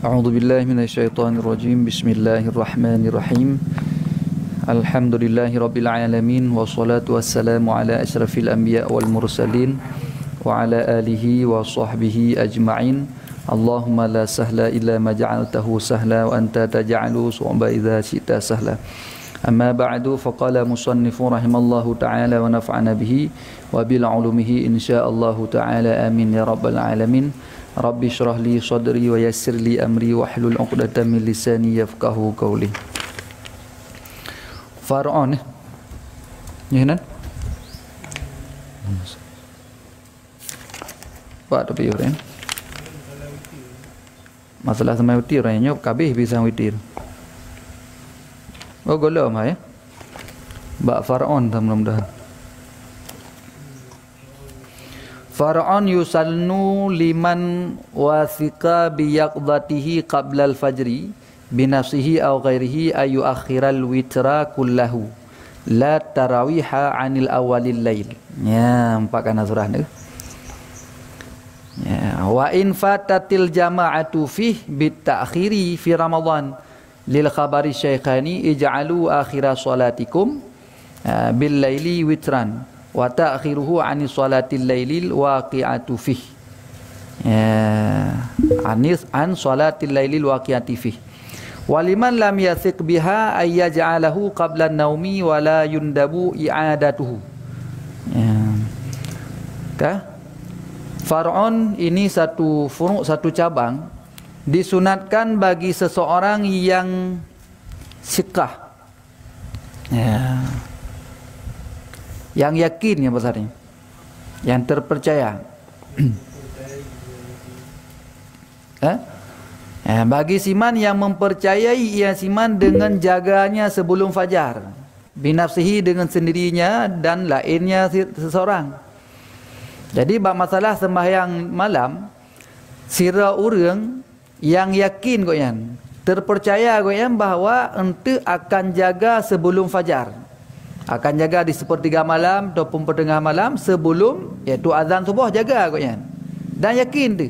A'udzu billahi minasyaitonir rajim. Bismillahirrahmanirrahim. Alhamdulillahirabbil alamin wassalatu wassalamu ala asyrafil anbiya wal mursalin wa ala alihi wa sahbihi ajma'in. Allahumma la sahla illa ma ja'altahu sahla wa anta taj'alu su'ba idza syi'ta sahla. Amma ba'du, faqala musannifu rahimallahu ta'ala wa nafa'ana bihi wa bil ulumihi insyaallahu ta'ala amin ya rabbal alamin. Rabbi syrah li sadri wa yassir li amri wa hlul 'uqdatam min lisani yafqahu qawli. Faraon ni nan Pak tapi orang masalah sama witir orangnya kabeh bisa witir. Oh golom ya. Bak Faraon mudah-mudahan. Faraon yusalnu liman wasika biyaqdatihi qabla al-fajri binafsihi aw ghairihi ayu akhiral witra kullahu la tarawiha anil awalil lail. Ya, empat kana surah ni. Ya, wa in fatatil jama'atu fih bitakhiri fi Ramadan lil khabari syaikhani ij'alu akhira salatikum bil laili witran wa ta'khiruhu 'ani salatil lailil waqi'atu fih. An salatil lailil waqi'ati fih. Waliman lam yathiq biha ay yaj'alahu qabla an-naumi wa la yundabu i'adatuhu. Faraon ini satu furu', satu cabang, disunatkan bagi seseorang yang siqah. Yang yakin yang besarnya, yang terpercaya. Bagi siman yang mempercayai ia siman dengan jaganya sebelum fajar, binafsihi dengan sendirinya dan lainnya seseorang. Jadi bab masalah sembahyang malam, sira orang yang yakin goyan, terpercaya goyan bahawa ente akan jaga sebelum fajar, akan jaga di sepertiga malam ataupun pertengah malam sebelum iaitu azan subuh, jaga goyan dan yakin tu.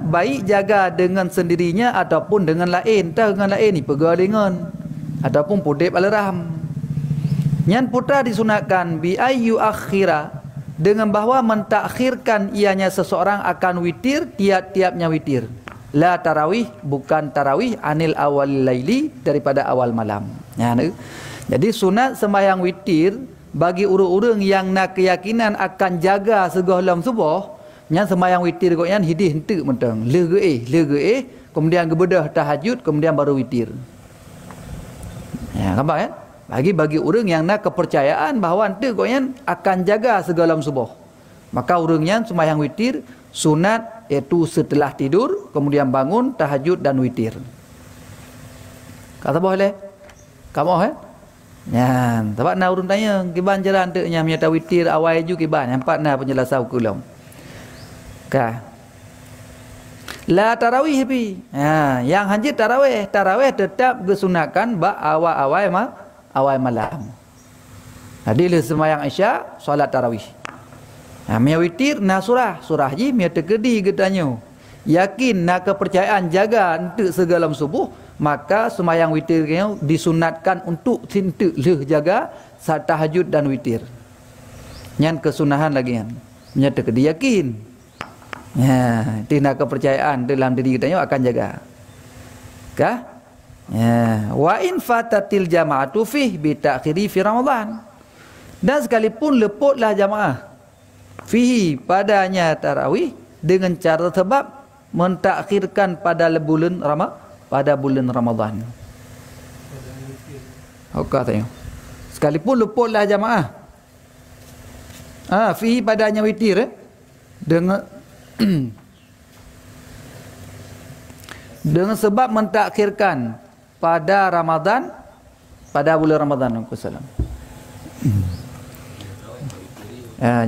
Baik jaga dengan sendirinya ataupun dengan lain. Tak dengan lain ni pegalingan ataupun pudip alaram. Nyan putra disunatkan bi ayyu akhira, dengan bahawa mentakhirkan ianya seseorang akan witir tiap-tiapnya witir. La tarawih, bukan tarawih, anil awal laili, daripada awal malam. Jadi sunat sembahyang witir bagi urang-urang yang nak keyakinan akan jaga segolam subuh, yang sembahyang witir kok yang hidih hentuk mentang lega kemudian gebedah tahajud kemudian baru witir. Nampak kan? Bagi orang yang nak kepercayaan bahawa ente kok yang akan jaga segolam subuh, maka orang yang sembahyang witir sunat iaitu setelah tidur kemudian bangun tahajud dan witir. Kata boleh? Kamu sebab nak urun tanya kiban jalan tu nya menyata witir awal ju kiban empat na penjelasan ukulum. La tarawih pi. Yang hanjit tarawih tetap disunatkan ba awal malam. Jadi le sembahyang Isya solat tarawih. Mia witir na surah ji mia tegedi getanya. Yakin nak kepercayaan jaga untuk segala subuh, maka sembahyang witir disunatkan untuk sintu le jaga saat tahajud dan witir. Nyan kesunahan lagi kan. Mia tegedi yakin. Tina kepercayaan dalam diri kita akan jaga. Wa in fatatil jama'atu fih bi ta'khiri fi Ramadan. Dan sekalipun leputlah jamaah fihi, padanya tarawih, dengan cara sebab mentakhirkan pada bulan Ramadan. Tengok. Sekalipun leputlah jamaah fihi, padanya witir dengan dengan sebab mentakhirkan pada Ramadan, pada bulan Ramadan.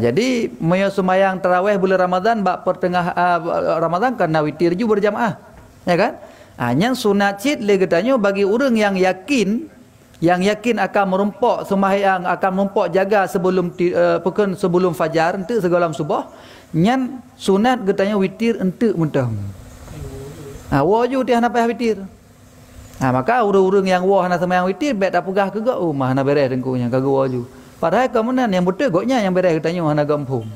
Jadi sembahyang tarawih bulan Ramadan bak pertengah Ramadan kerana witir ju berjamaah, ya kan? Yang sunat cit le katanya bagi orang yang yakin yang yakin akan merempok sembahyang, akan merempok jaga sebelum pukul sebelum fajar entuk segalam subuh, nyan sunat getanya witir entuk mentang. Waju dia hana payah witir. Maka urang-urang yang wah hana sembahyang witir bet tak pegah ke gak rumah hana beres dengkunya kagak waju. Padahal kemudian yang betul goknya yang beres getanya hana gampung.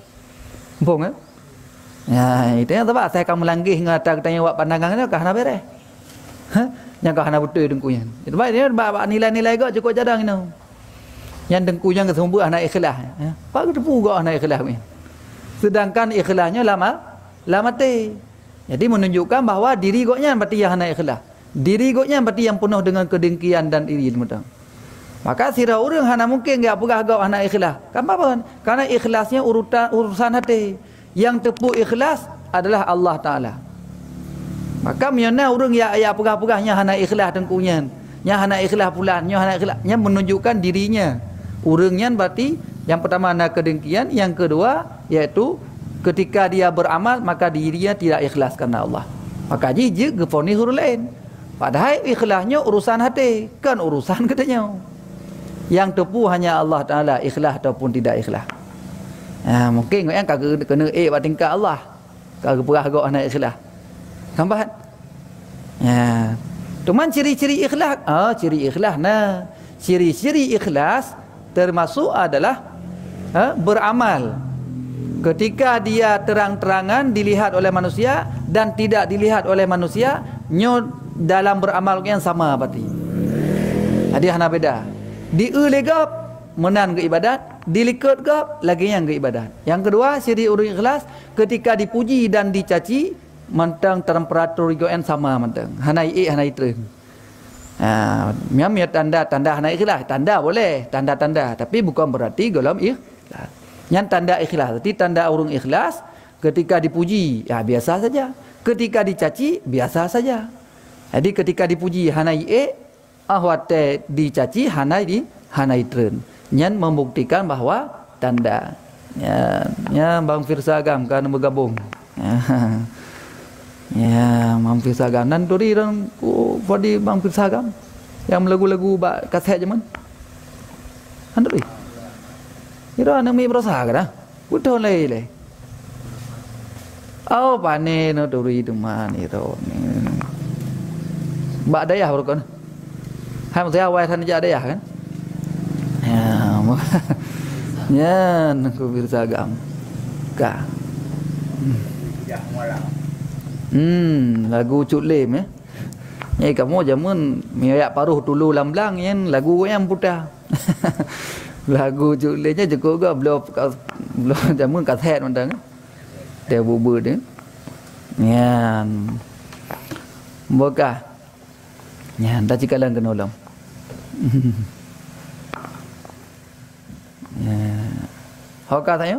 Gampung kan? Ya, itu yang sebab saya akan melanggih ngata getanya wak pandangan kah hana beres. Yang kau hana betul dengkunya. Itu baik dia nilai-nilai gak cukup cadang ini. Yang dengkunya ke sumber anak ikhlas. Pak tepu gak anak ikhlas ni. Sedangkan ikhlasnya lama teh. Jadi menunjukkan bahawa diri goknya berarti yang anak ikhlas. Diri goknya berarti yang penuh dengan kedengkian dan iri mudah. Maka sirah orang hana mungkin gak pegah gak anak ikhlas. Kenapa? Karena ikhlasnya urusan hati. Yang tepu ikhlas adalah Allah Taala. Maka miana orang ya pegah-pegahnya hana ikhlas dengkunya. Nya hana ikhlas pulan, nya hana ikhlas, nya menunjukkan dirinya. Orangnya berarti yang pertama hana kedengkian, yang kedua yaitu ketika dia beramal maka dirinya tidak ikhlas karena Allah. Maka jijik gefoni huruf lain. Padahal ikhlasnya urusan hati, kan urusan katanya. Yang tepu hanya Allah Taala ikhlas ataupun tidak ikhlas. Mungkin yang kagak kena buat tingkat Allah. Kagak pegah gak anak ikhlas. Nampak? Ya. Cuman ciri-ciri ikhlas, ciri ikhlas nah. Ciri-ciri ikhlas termasuk adalah beramal. Ketika dia terang-terangan dilihat oleh manusia dan tidak dilihat oleh manusia, nyo dalam beramal yang sama berarti. Jadi hana beda. Diulegap menan ke ibadat, dilikut gap lagi yang ke ibadat. Yang kedua, ciri orang ikhlas ketika dipuji dan dicaci mentang temperatur goen sama mentang. Hanai hanai tren. Miam tanda hanai ikhlas, tanda boleh, tanda-tanda, tapi bukan berarti golom ikhlas. Yang tanda ikhlas, berarti tanda orang ikhlas ketika dipuji, ya biasa saja. Ketika dicaci, biasa saja. Jadi ketika dipuji hanai ahwate dicaci hanai tren. Yang membuktikan bahawa tanda. Ya Bang Firsagam kan bergabung. Ya Bang Firsagam nan duri dan body Bang Firsagam yang lagu-lagu kaset zaman. Andoi. Ira nang mi berasa kan? Betul le. Oh pane no duri teman itu. Mbak dayah berkon. Hai saya awal tan dayah kan? Ya, nak Firsagam. Ka. Lagu Cut Lem ya. Nyai kamu jamun miyak paruh tulu lamblang yang lagu yang putih. Lagu Cut Lemnya cukup ke belum jamun kaset mentang. Dia bubur dia. Ya. Boka. Ya, dah cikalan kena ulang. Ya. Hokah tanya?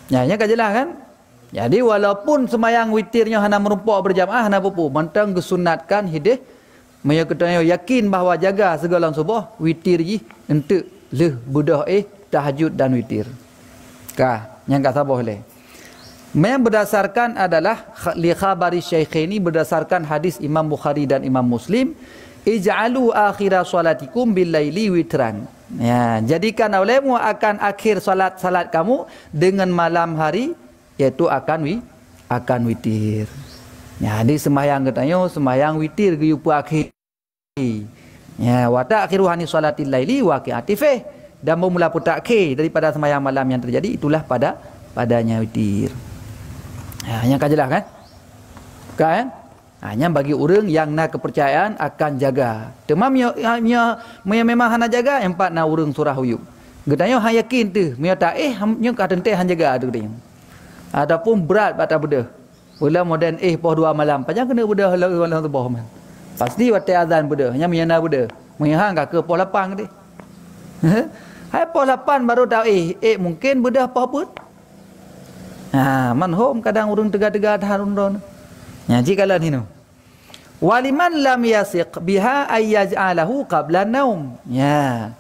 Ya, nya jelas kan? Jadi walaupun semayang witirnya hana merumpak berjamaah hana apa-apa, mentang kesunatkan hidih maya ketanya yakin bahawa jaga segala subuh witir ji entuk leh budah tahajud dan witir. Kah, yang kata boleh. Yang berdasarkan adalah li khabari syaikhaini berdasarkan hadis Imam Bukhari dan Imam Muslim, ij'alu akhira salatikum bil laili witran. Ya, jadikan olehmu akan akhir salat kamu dengan malam hari yaitu akan witir. Ya, di sembahyang katanya sembahyang witir ge yupu akhir. Ya, wa ta'khiruhani salatil laili waqi'ati fi dan memula putakhir daripada sembahyang malam yang terjadi itulah padanya witir. Ya, yang kajelah kan? Kan? Hanya bagi orang yang nak kepercayaan akan jaga. Temam memang hana jaga empat na orang surah huyuk. Gedanya han yakin tu, mia tak nya ka tente han jaga tu dia. Adapun berat bata bedah. Bila moden poh 2 malam, panjang kena bedah lalu tu boh man. Pasti waktu azan bedah, nya miana bedah. Mia hang ka ke poh 8 tadi. Hai poh 8 baru tahu mungkin bedah poh pun. Man home kadang orang tegak-tegak harun don. Ya jikalau ini. Waliman lam yasiq biha ayyaj'alahu qabla naum. Ya.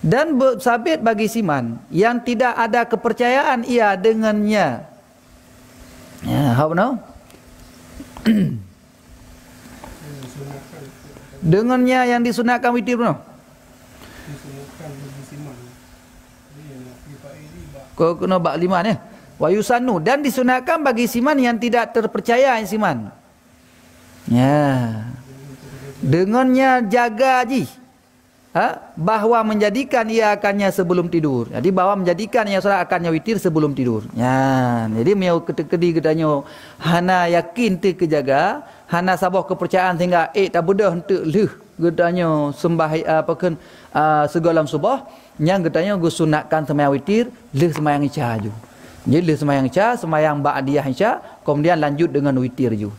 Dan sabit bagi siman yang tidak ada kepercayaan ia dengannya. Ya, how now? Dengannya yang disunatkan witir no. Kau kena bak lima ni. Wa yusannu, dan disunatkan bagi siman yang tidak terpercaya yang siman. Ya. Dengannya jaga ji. Bahawa menjadikan ia akannya sebelum tidur. Jadi bahawa menjadikan ia solat akannya witir sebelum tidur. Ya. Jadi miau kedi katanya hana yakin tu kejaga, hana sabah kepercayaan sehingga tak budah untuk leh katanya sembah apakan segalam subah yang katanya gus sunatkan sembahyang witir leh sembahyang isya ju. Jadi leh sembahyang isya, sembahyang ba'diyah isya, kemudian lanjut dengan witir ju.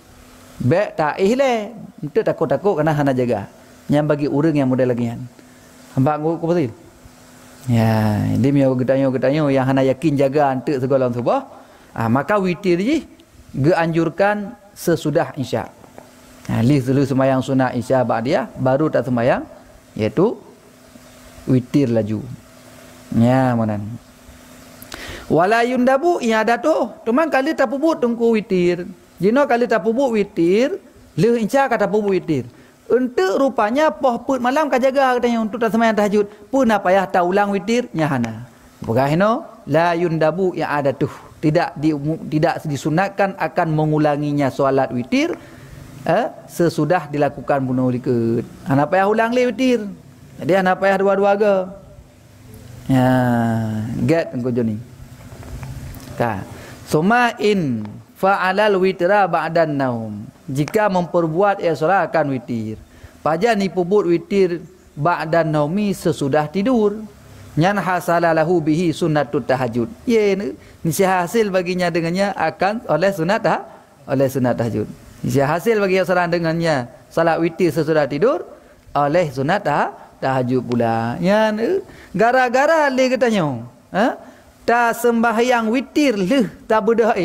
Baik tak le, untuk takut-takut kerana hana jaga. Yang bagi orang yang model lagi kan. Hamba aku betul. Ya, dia miau katanya yang hana yakin jaga untuk segalam subah, maka witir je dianjurkan sesudah isya. Lih dulu sembahyang sunat isya ba'diyah, baru tak sembahyang iaitu witir laju. Ya, manan. Wala yundabu ada tu. Teman kali tak puput tungku witir. Jino kali tak puput witir, leh isya kata puput witir. Untuk rupanya poh put malam ka jaga katanya untuk tak sembahyang tahajud. Pun apa payah tak ulang witir nyahana. Bagaino la yundabu ada tu. Tidak disunatkan akan mengulanginya solat witir sesudah dilakukan bunuh liket. Anak payah ulang le witir. Jadi anak payah dua-dua ke. Ya, get engko joni. Ka. Suma in fa'alal witra ba'dan naum. Jika memperbuat ia solat akan witir. Paja ni puput witir ba'dan naumi sesudah tidur. Nyan hasalalahu bihi sunnatut tahajud. Ye ni hasil baginya dengannya akan oleh sunat tahajud. Ni hasil bagi solat dengannya salat witir sesudah tidur oleh sunat tahajud pula. Yan gara-gara le katanya. Tak sembahyang witir leh tak berdoa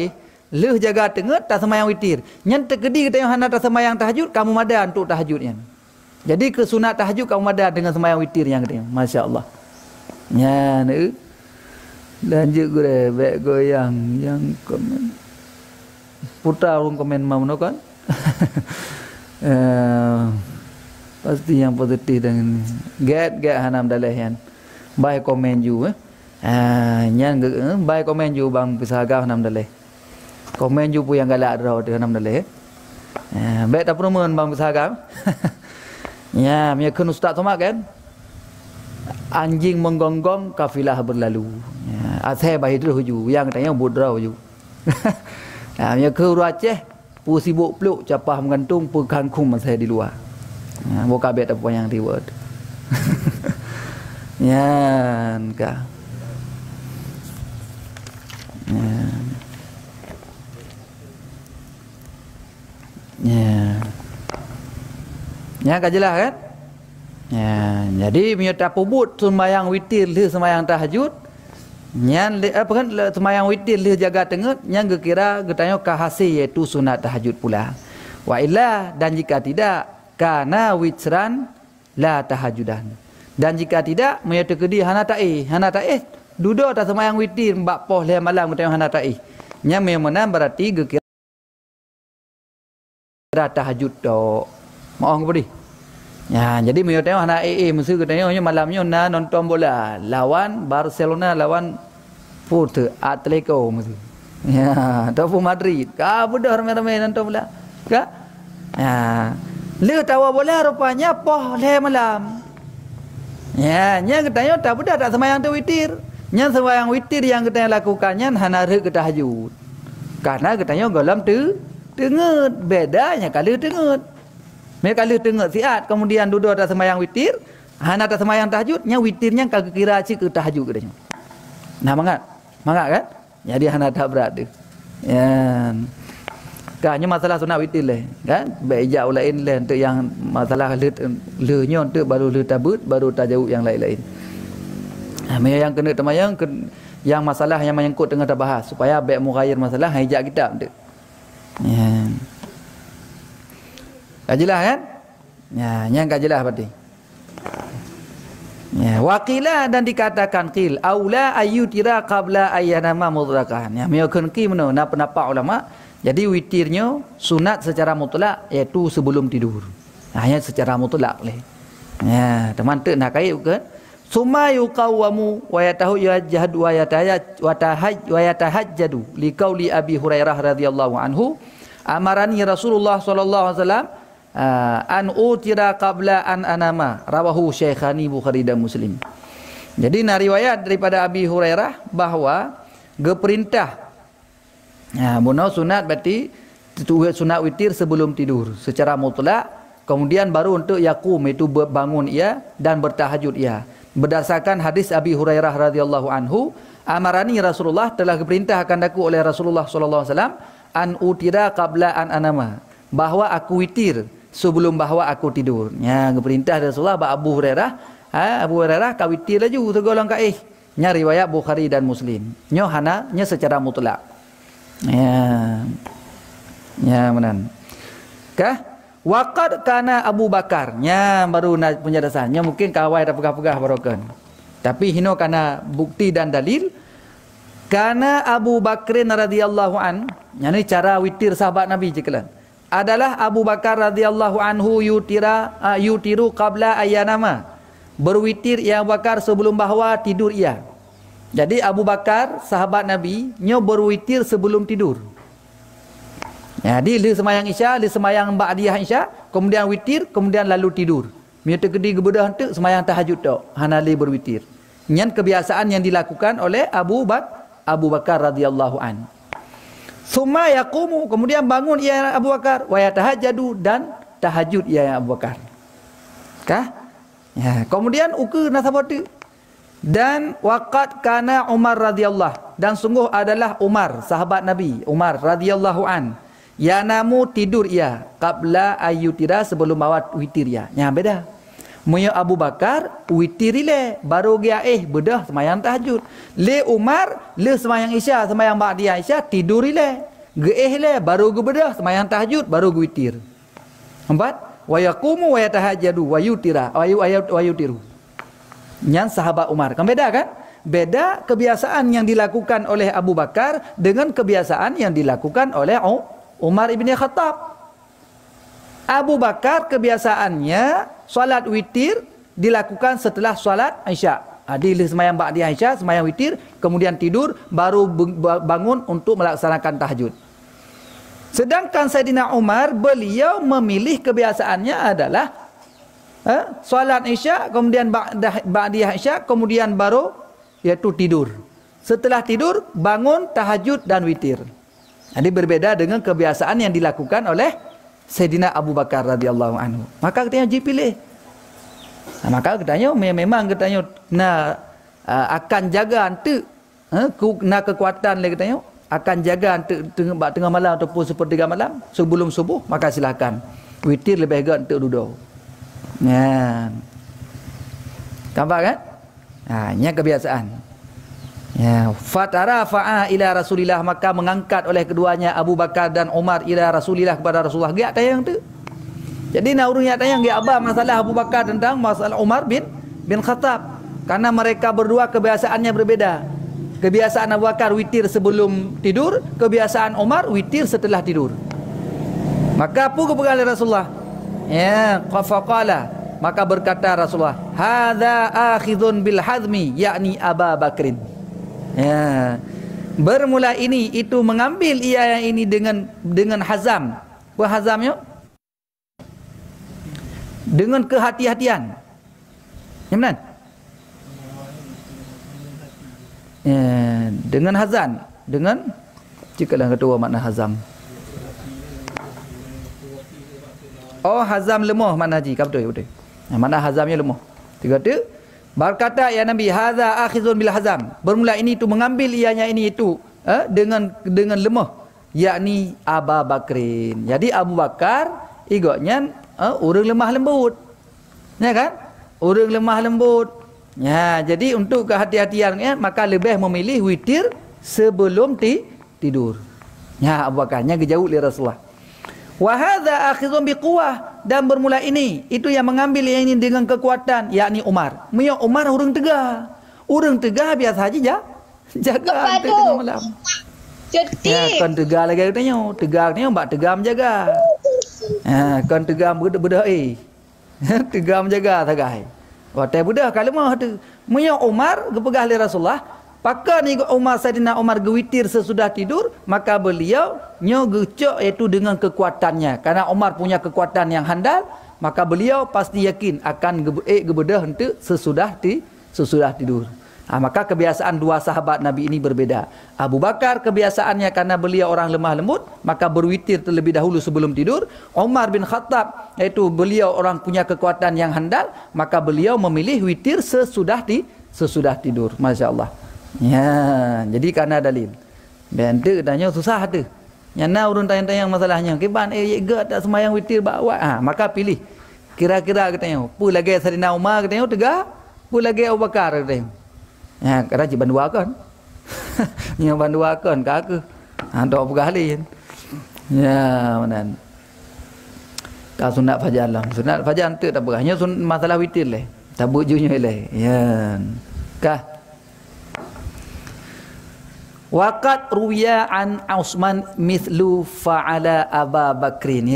leh jaga tengah tak sembahyang witir. Nyan terkedi katanya hana tak sembahyang tahajud kamu madan untuk tahajudnya. Jadi ke sunat tahajud kamu madan dengan sembahyang witir yang katanya. Masya-Allah. Ya, lanjut gue baik goyang yang komen putar orang komen mau kan. Pasti yang positif dengan get hanam dalehan. Baik komen juga. Nyan baik komen juga bang pisagah hanam daleh. Komen juga yang galak draw dengan hanam daleh. Baik tak perlu bang pisagah. Ya, punya kun ustaz Tomak kan. Anjing menggonggong kafilah berlalu. Ya, asai bahidruh ju yang katanya budrau ju. Ya, ke Aceh pu sibuk peluk capah menggantung pu kangkung masih di luar. Ya, buka bet apa yang reward. Ya, ka. Ya. Ya. Ya, ka jelas kan? Ya, jadi punya tak pubut sembahyang witir le sembahyang tahajud. Nyan apa kan sembahyang witir le jaga tengah yang kira katanya kahasi iaitu sunat tahajud pula. Wa illa dan jika tidak kana witran la tahajudan. Dan jika tidak punya terkedi hana ta'i duduk tak sembahyang witir mbak poh le malam katanya hana ta'i. Yang memang berarti kira tahajud tok. Mau ngapa ya, jadi mio tengok anak mesti katanya malamnya nonton bola lawan Barcelona lawan Porto Atletico mesti. Ya, ataupun Madrid. Ka budak ramai-ramai nonton bola. Ka? Ya. Le tawa bola rupanya poh le malam. Ya, nya katanya tak budak tak sembahyang tu witir. Nya sembahyang witir yang katanya lakukannya hana re ke tahajud. Karena katanya galam tu tengut bedanya kali tengut. Mereka kalau tengok siat kemudian duduk atas sembahyang witir, hana atas sembahyang tahajud, nya witirnya kagak kira cik ke tahajud katanya. Nah, mangat kan? Jadi hana tak berat tu. Ya. Kanya masalah sunat witir leh, kan? Beja lain leh untuk yang masalah lehnya untuk baru le tabut, baru tajawud yang lain-lain. Nah, yang kena temayang yang masalah yang menyangkut tengah terbahas supaya baik mughayyir masalah hijab kitab tu. Ya. Tak jelas kan? Ya, yang tak jelas berarti. Ya, waqila dan dikatakan qil aula ayyutira qabla ayyanama mutlaqan. Ya, meyakun ki meno nak pendapat ulama. Jadi witirnya sunat secara mutlak iaitu sebelum tidur. Hanya secara mutlak boleh. Ya, teman tu nak kait bukan? Summa yuqawwamu wa yatahajjadu wa yatahajjadu liqauli Abi Hurairah radhiyallahu anhu amarani Rasulullah sallallahu alaihi wasallam an utira qabla an anama, rawahu Syekhani Bukhari dan Muslim. Jadi nak riwayat daripada Abi Hurairah bahawa geperintah munau sunat berarti sunat witir sebelum tidur secara mutlak, kemudian baru untuk yakum itu bangun ia dan bertahajud ia. Berdasarkan hadis Abi Hurairah radhiyallahu anhu, amarani Rasulullah telah diperintahkan aku oleh Rasulullah sallallahu alaihi wasallam an utira qabla an anama, bahawa aku witir sebelum bahawa aku tidur. Ya, perintah Rasulullah Abu Hurairah, Abu Hurairah kau witir laju segolong kaih. Nya riwayat Bukhari dan Muslim. Nyo hana nya secara mutlak. Ya. Ya menan. Kah? Waqad kana Abu Bakar. Nya baru nak penjelasannya mungkin kawai dah pegah-pegah barokan. Tapi hino kana bukti dan dalil. Kana Abu Bakrin radhiyallahu an, yani cara witir sahabat Nabi cekalan. Adalah Abu Bakar radhiyallahu anhu yutiru qabla ayanama. Berwitir ia Abu Bakar sebelum bahawa tidur ia. Jadi Abu Bakar sahabat Nabi nyo berwitir sebelum tidur. Jadi dia semayang Isya, dia semayang ba'diyah Isya, kemudian witir, kemudian lalu tidur. Mia tegedi gebedah tu semayang tahajud tok, hanali berwitir. Nyan kebiasaan yang dilakukan oleh Abu Bakar radhiyallahu an. Summa yaqumu, kemudian bangun ia Abu Bakar, wa yatahajjadu dan tahajud ia Abu Bakar. Kah? Ya, kemudian ukur nasabatu. Dan waqad kana Umar radhiyallahu, dan sungguh adalah Umar sahabat Nabi, Umar radhiyallahu an. Ya namu tidur ia qabla ayyutira sebelum bawa witir ia. Nya beda. Muya Abu Bakar witir le baru dia bedah semayang tahajud. Le Umar le semayang Isya, semayang ba'diyah Isya tidur le. Ge le baru ge bedah semayang tahajud baru ge witir. Empat, wa yaqumu wa yatahajjadu wa yutira wa yutiru. Yang sahabat Umar. Kan beda kan? Beda kebiasaan yang dilakukan oleh Abu Bakar dengan kebiasaan yang dilakukan oleh Umar ibn Khattab. Abu Bakar kebiasaannya solat witir dilakukan setelah solat Isya. Dia semayang ba'diyah Isya, semayang witir, kemudian tidur, baru bangun untuk melaksanakan tahajud. Sedangkan Sayyidina Umar, beliau memilih kebiasaannya adalah solat Isya, kemudian ba'diyah Isya, kemudian baru yaitu tidur. Setelah tidur, bangun, tahajud dan witir. Jadi berbeda dengan kebiasaan yang dilakukan oleh Sayyidina Abu Bakar radhiyallahu anhu. Maka katanya dipilih. Maka katanya memang katanya akan jaga ante kekuatan le katanya akan jaga ante tengah malam ataupun sepertiga malam sebelum subuh, maka silakan witir lebih baik untuk duduk. Ya. Nampak kan? Ini kebiasaan. Ya, fatara fa'a ila Rasulillah, maka mengangkat oleh keduanya Abu Bakar dan Umar ila Rasulillah kepada Rasulullah. Giat tayang tu. Jadi nak urung tayang giat abah masalah Abu Bakar tentang masalah Umar bin Khattab. Karena mereka berdua kebiasaannya berbeda. Kebiasaan Abu Bakar witir sebelum tidur, kebiasaan Umar witir setelah tidur. Maka apa kepegang Rasulullah? Ya, qafaqala, maka berkata Rasulullah, hadza akhidun bil hazmi, yakni Abu Bakrin. Ya. Bermula ini itu mengambil ia yang ini dengan hazam. Apa hazamnya? Dengan kehati-hatian. Yang benar? Ya, dengan hazan, dengan cikalah ketua makna hazam. Oh, hazam lemah makna haji. Betul. Makna hazamnya lemah. Tiga tu. Berkata ya Nabi, hadza akhizun bil hazam. Bermula ini itu mengambil ianya ini itu dengan lemah, yakni Abu Bakrin. Jadi Abu Bakar igotnya orang lemah lembut. Ya kan? Orang lemah lembut. Ya, jadi untuk kehati-hatiannya maka lebih memilih witir sebelum tidur. Ya, Abu Bakarnya jauh dari Rasulullah. Wa hadza akhizun biquwah, dan bermula ini itu yang mengambil yang ini dengan kekuatan, yakni Umar. Mia Umar orang tegah. Orang tegah biasa saja jaga tengah malam. Jadi ya, kan tegah lagi katanya. Tegah ni mbak tegah menjaga. Kan tegam budak tegam jaga tagai. Watai budak kalau mah tu. Munya Umar gepegah li Rasulullah. Pakar ni Saidina Umar gewitir sesudah tidur, maka beliau nyo gecok iaitu dengan kekuatannya. Karena Umar punya kekuatan yang handal, maka beliau pasti yakin akan gebedah hente sesudah tidur. Maka kebiasaan dua sahabat Nabi ini berbeda. Abu Bakar kebiasaannya karena beliau orang lemah lembut, maka berwitir terlebih dahulu sebelum tidur. Umar bin Khattab, iaitu beliau orang punya kekuatan yang handal, maka beliau memilih witir sesudah tidur. Masya Allah. Ya, jadi karena dalil. Dan tu tanya susah tu. Yang nak urun tanya-tanya masalahnya. Kiban tak semayang witir bawa. Maka pilih. Kira-kira katanya, pu lagi Saidina Umar katanya tegak, pu lagi Abu Bakar katanya. Ya, kata cik bandua kan. Nya bandua kan kak. Tok bergali. Ya, mana. Ka sunat fajar lah. Sunat fajar tu tak berahnya masalah witir leh. Tabuk junya leh. Ya. Kah. Waqad ruwiya an Utsman mithlu fa'ala Aba Bakrin.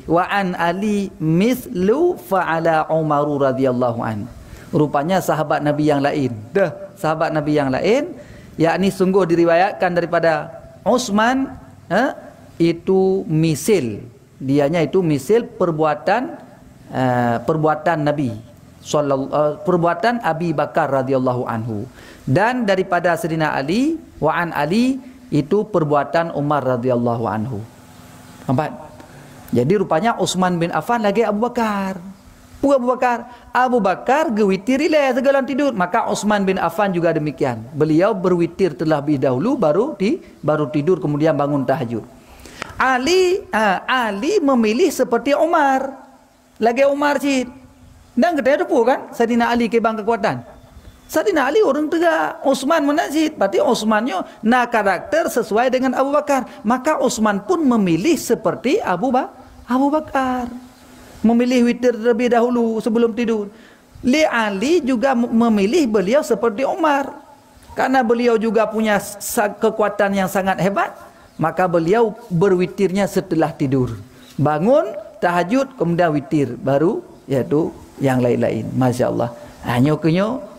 Wa an Ali mithlu fa'ala Umar radhiyallahu an. Rupanya sahabat Nabi yang lain. Sahabat Nabi yang lain, yakni sungguh diriwayatkan daripada Utsman itu misil. Dianya itu misil perbuatan Nabi perbuatan Abi Bakar radhiyallahu anhu. Dan daripada Sayyidina Ali, wa an Ali itu perbuatan Umar radhiyallahu anhu. Nampak? Jadi rupanya Utsman bin Affan lagi Abu Bakar. Abu Bakar gewitirilah segala tidur, maka Utsman bin Affan juga demikian. Beliau berwitir terlebih dahulu baru tidur kemudian bangun tahajud. Ali memilih seperti Umar. Lagi Umar cik. Dan kita ada kan Saidina Ali kebang kekuatan. Saidina Ali orang tegak, Utsman menajid. Berarti Utsmannya na karakter sesuai dengan Abu Bakar. Maka Utsman pun memilih seperti Abu Bakar. Memilih witir terlebih dahulu sebelum tidur. Ali juga memilih beliau seperti Umar. Karena beliau juga punya kekuatan yang sangat hebat, maka beliau berwitirnya setelah tidur. Bangun, tahajud, kemudian witir. Baru yaitu yang lain-lain. Masya Allah. Hanya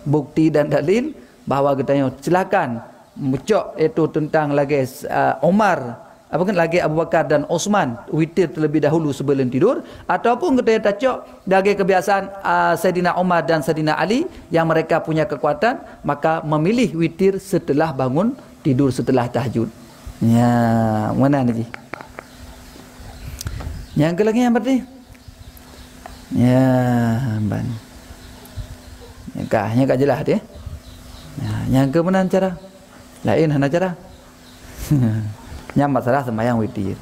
bukti dan dalil bahawa katanya silakan mencok itu tentang lagi Umar, lagi Abu Bakar dan Utsman witir terlebih dahulu sebelum tidur, ataupun kita cok dari kebiasaan Saidina Umar dan Saidina Ali yang mereka punya kekuatan, maka memilih witir setelah bangun tidur setelah tahajud. Ya, mana ni? Yang kelagi yang berarti? Ya, ban. Yang kah jelas dia. Yang ke mana cara? Lain hana cara. Yang masalah sembahyang witir.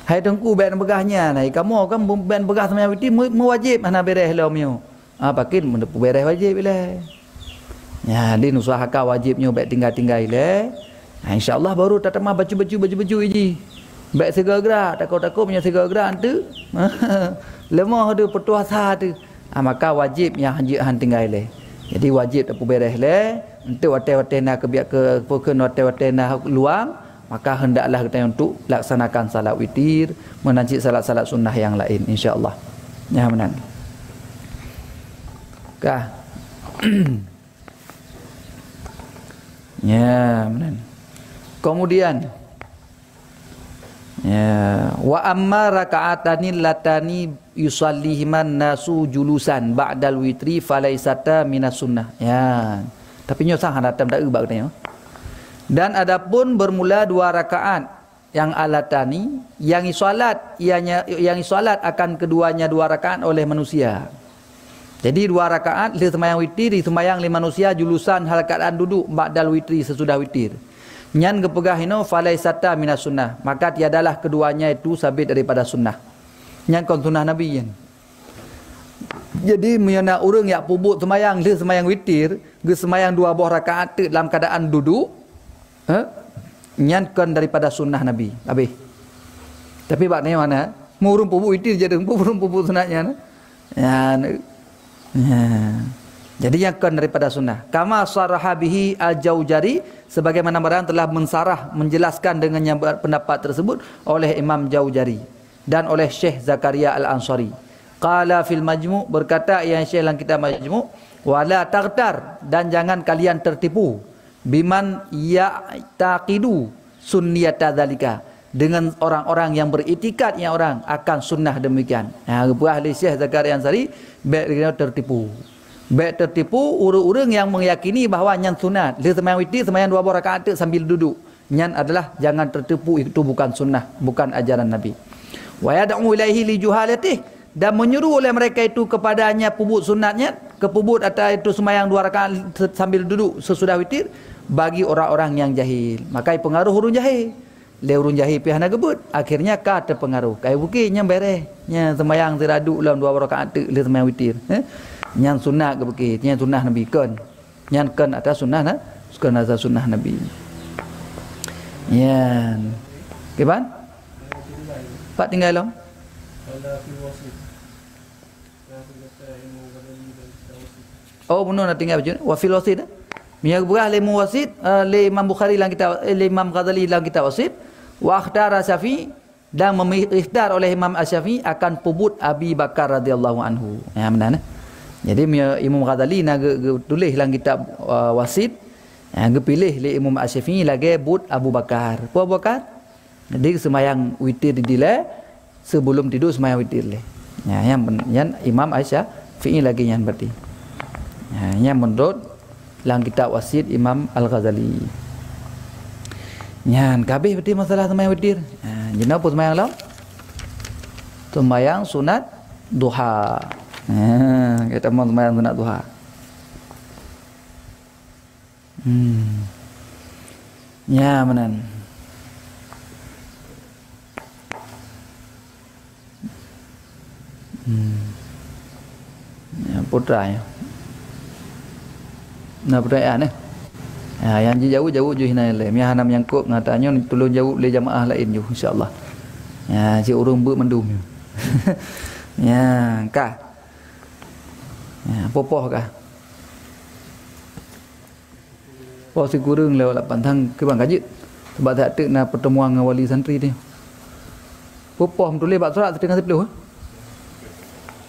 Hai tengku ben begahnya nai kamu kan ben begah sembahyang witir mewajib hana beres lo mio. Pakin mun beres wajib le. Ya din usahakan wajibnya bet tinggal-tinggal le. Insya-Allah baru tatama baju-baju iji. Bet segera takut-takut punya segera tu. Lemah tu pertuasa tu. Maka wajib yang han tinggal le. Jadi wajib tak beres le. Untuk wate-wate nak ke pokok wate-wate nak luang, maka hendaklah kita untuk laksanakan salat witir, menanti salat-salat sunnah yang lain insya-Allah. Ya menang. Kah? Ya menang. Kemudian ya wa amma raka'atani latani yusallihiman nasu julusan ba'dal witri falaisata minas sunnah. Ya. Tapi nyosah datang tak ubah katanya. Dan adapun bermula 2 rakaat yang alatani yang solat akan keduanya 2 rakaat oleh manusia. Jadi 2 rakaat li sembahyang witir, di sembahyang li manusia julusan hal keadaan duduk ba'dal witri sesudah witir. Nyan gepegah ino falaisata minas sunnah, maka tiadalah keduanya itu sabit daripada sunnah. Nyan kon sunnah Nabi yen. Jadi menyana orang yang pubuk sembahyang li sembahyang witir, ge sembahyang 2 buah rakaat dalam keadaan duduk, nyankan daripada sunnah Nabi. Habis. Tapi baknya mana? Murung pubuk witir jadi murung pubuk sunatnya. Ya. Jadi nyankan daripada sunnah. Kama saraha bihi al-Jauzari, sebagaimana barang telah mensarah menjelaskan dengan yang pendapat tersebut oleh Imam Jauzari. dan oleh Syekh Zakaria Al-Ansari. Qala fil majmu', berkata yang Syekh dalam kitab majmu', wala taghtar, dan jangan kalian tertipu biman ya'taqidu sunniyata dzalika, dengan orang-orang yang beriktikad yang orang akan sunnah demikian. Ahli Syekh Zakaria Al-Ansari baik tertipu. Baik tertipu orang-orang yang meyakini bahawa nyan sunat. Dia sembahyang witir, sembahyang 2 rakaat sambil duduk. Nyan adalah jangan tertipu, itu bukan sunnah, bukan ajaran Nabi. Wa yad'u ilaihi li juhalatih, dan menyuruh oleh mereka itu kepadanya pubut sunatnya, kepubut atau itu sembahyang 2 rakaat sambil duduk sesudah witir bagi orang-orang yang jahil. Maka pengaruh urun jahil. Le urun jahil pihana gebut, akhirnya ka terpengaruh. Kai bukitnya beres, nya sembahyang tiraduk dalam 2 rakaat le sembahyang witir. Nyan sunnah ke bukit, nyan sunnah Nabi kan. Nyan kan atas sunnah na, kan atas sunnah Nabi. Yan. Kiban? Pak tinggal long. Oh benar nak tinggal macam wa fil wasid. Miyak berah le muwasid le Imam Bukhari dalam kitab le Imam Ghazali dalam kitab wasid wa akhtara Syafi'i, dan mengikhtar oleh Imam Asy-Syafi'i akan pubut Abi Bakar radhiyallahu anhu. Ya benar nah. Jadi Imam Ghazali nak tulis dalam kitab wasid, pilih le Imam Asy-Syafi'i lagi but Abu Bakar. Abu Bakar jadi sembahyang witir dile sebelum tidur sembahyang witir le. Ya yang Imam Asy-Syafi'i lagi yang berarti. Ya yang menurut dalam kitab wasid Imam Al-Ghazali. Yang kabeh berarti masalah sembahyang witir. Jenau apa sembahyang law? Sembahyang sunat duha. Kita mau sembahyang sunat duha. Ya menan. Ya putra ya. Nah pertanyaan ni. Yang jauh-jauh je hina le. Mi hanam yang kop ngatanya tolong jauh le jamaah lain je insya-Allah. Ya si urang ber mendum. Ya kah. Ya popoh kah. Po si kurang lewat pantang ke bang kajit. Sebab tak ada na pertemuan dengan wali santri ni. Popoh tulis bab surat dengan 10.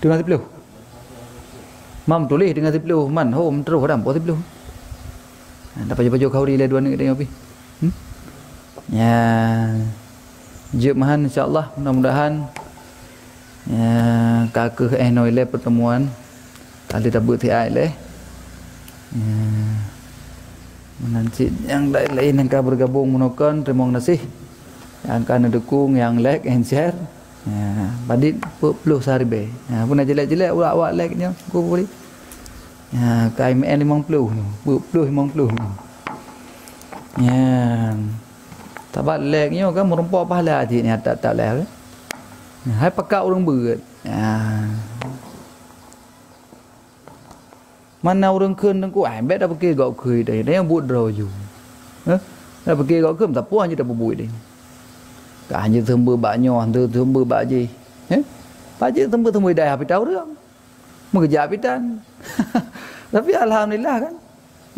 Dengan 10. Mam tulis dengan 10 man home terus ram po 10. Dapat baju kau rile dua ni kita ngopi. Ya. Jemaah insya-Allah mudah-mudahan ya kakek noile pertemuan tadi tabut ai le. Ya. Menanti yang lain yang akan bergabung menekan terima kasih yang akan dukung yang like and share. Ya, badit perlu sehari be. Ya, pun jelek-jelek awak like-nya aku boleh. Ya, KMN 50. 50. Ya. Tabat like-nya kan merompak pahala hati ni tak leh. Ya, hai pakak orang berat. Ya. Mana orang keun tengku bet dah pakai gak kui dah. Dia yang buat draw ju. Dah pakai gak keun tak puas je dah buat dia. Ka hanya sember baknyo, hantu sember bak je. Paje sember dah api tahu dia. Mengejar apitan. Tapi alhamdulillah kan.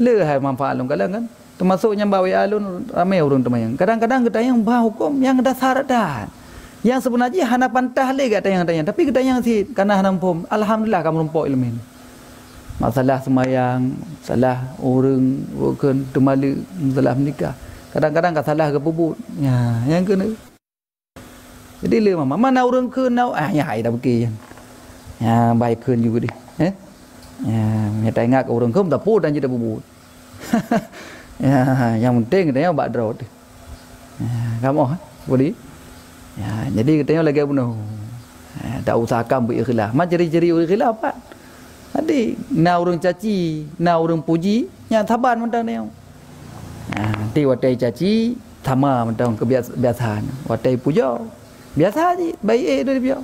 Le hai manfaat long kalang kan. Termasuknya bawa alun ramai orang temayang. Kadang-kadang kita yang bah hukum yang dah syarat dah. Yang sebenarnya hana pantah le kat tayang-tayang. Tapi kita yang si kana hana pom. Alhamdulillah kamu rompok ilmu ni. Masalah semayang, salah orang bukan temali, masalah menikah. Kadang-kadang kat salah ke puput. Ya, yang kena. Jadi le mama mana orang ke nau ya ai dah pergi. Ya baik ke juga dia. Ya tengok orang ke tak pun dan je dah puput. Ya yang penting katanya bak draw tu. Ya kamu boleh. Ya jadi katanya lagi bunuh. Tak usahakan berikhlas. Macam ciri-ciri berikhlas apa? Adik, na orang caci, na orang puji, yang sabar mentang dia. Nanti watai caci, sama mentang kebiasaan. Watai puja, biasa je, baik dia biar.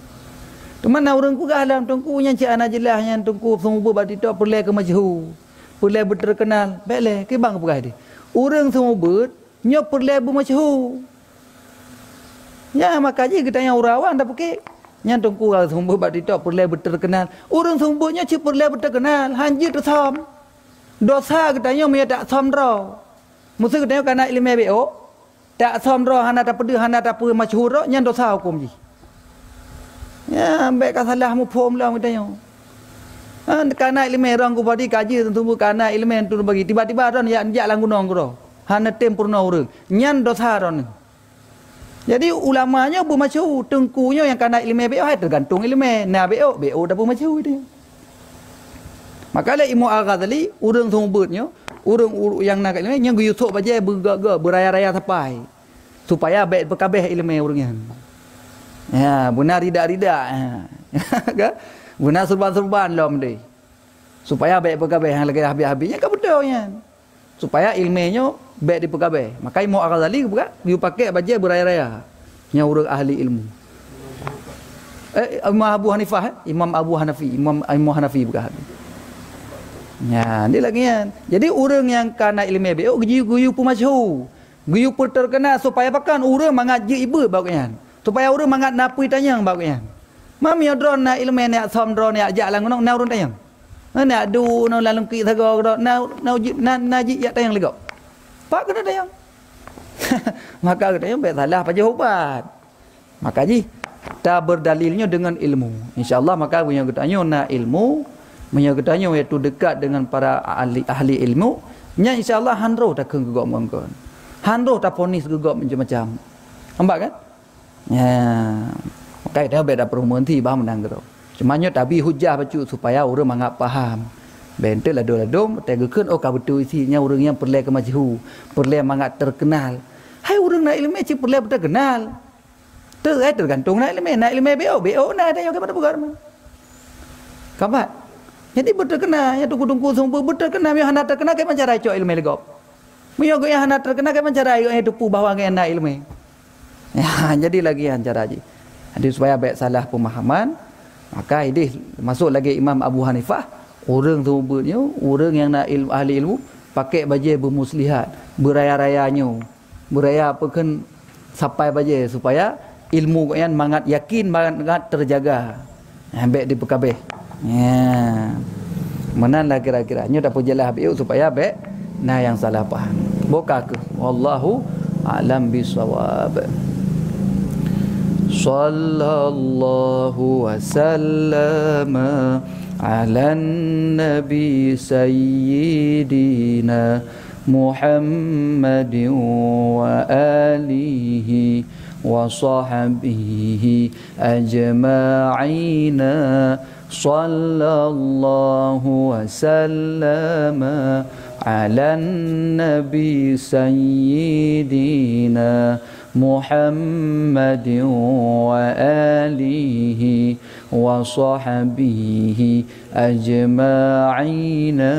Teman na orang ku galam tungku yang cik anak jelas yang tungku semua berbat itu perlai ke majhul. Perlai berterkenal, baiklah, ke bang apa dia? Orang semua ber, nya perlai bermajhul. Ya makanya kita yang urawan dah pakai. Yang tungku semua bat itu perlai berterkenal. Orang sumbernya cik perlai berterkenal. Hanjir tersom. Dosa katanya dia tak som draw. Musuh katanya kerana ilmu BO. Tak som draw hana tak pedih hana tak pedih masyhur. Yang dosa hukum je. Ya, baik ka salah mu pom lah katanya. Kana ilmu orang ku padi kaji tentu kana ilmu tu bagi tiba-tiba ron ya lang gunong ko. Hana tempurna urang. Nyan dosa ron. Jadi ulamanya bermacu tengkunya yang kana ilmu BO tergantung ilmu. Nah BO dah bermacu dia. Maka le Imam Al-Ghazali urang sumbutnya, urang yang nak ilmu yang guyutuk baje beraya-raya tapai. Supaya baik berkabeh ilmu urangnya. Ya, benar ridak-ridak. Kan? Benar serban-serban lah mesti. Supaya baik berkabeh yang lagi habis-habisnya kan betul kan. Supaya ilmunya baik diperkabeh. Maka Imam Al-Ghazali juga dia pakai baje beraya-raya. Yang urang ahli ilmu. Imam Abu Hanifah, Imam Abu Hanafi, Imam Hanafi bukan. Ya, dia lagi kan. Jadi orang yang kana ilmu BO guyu-guyu pun masyhur. Guyu pun terkenal supaya pakan orang mengaji ibu bagusnya. Supaya orang mangat napui tanyang bagusnya. Mami odron na ilmu nak som dron nak jalan nong na urun tanyang. Nak du no lalu ki thago na ji ya tanyang legok. Pak kena tanyang. Maka katanya baik salah apa jawapan. Maka ji ta berdalilnya dengan ilmu. Insyaallah maka punya katanya na ilmu, punya katanya iaitu dekat dengan para ahli ilmu. Nya insyaallah handro tak gegok mongkon. Handro tak ponis gegok macam-macam. Nampak kan? Ya. Maka dah beda perumuan ti bah menang gitu. Cuma nya tabi hujah bacu supaya orang mangap faham. Bentel lado-lado tegekeun oh ka betul isinya orang yang perle ke majhu, perle mangat terkenal. Hai orang nak ilmu ci perle terkenal. Tergantung nak ilmu BO na ada yang kepada bugar mah. Kabat. Jadi berterkenal ya tunggu-tunggu sumber berterkenal yang hendak terkenal ke macam cara cok ilmu legop. Mio yang hendak terkenal ke macam cara hidup bahawa ke nak ilmu. Ya, jadi lagi yang cara je. Jadi supaya baik salah pemahaman, maka ini masuk lagi Imam Abu Hanifah, orang sumbernya, orang yang nak ilmu ahli ilmu pakai baju bermuslihat, beraya-rayanya, beraya apa kan sampai baju supaya ilmu yang mangat yakin mangat terjaga. Baik di pekabeh. Ya. Mananlah kira-kiranya dapat jelas biu supaya baik nah yang salah faham. Buka ke wallahu a'lam bisawab. Sallallahu wasallama ala nabi sayyidina Muhammadin wa alihi wa sahbihi ajma'ina. Sallallahu wasallama ala nabi sayyidina Muhammadin wa alihi wa sahbihi ajma'ina.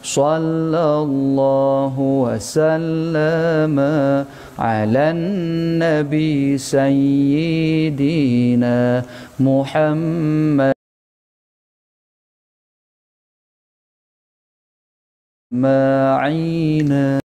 Sallallahu wasallama ala nabi sayyidina Muhammad ma'ina.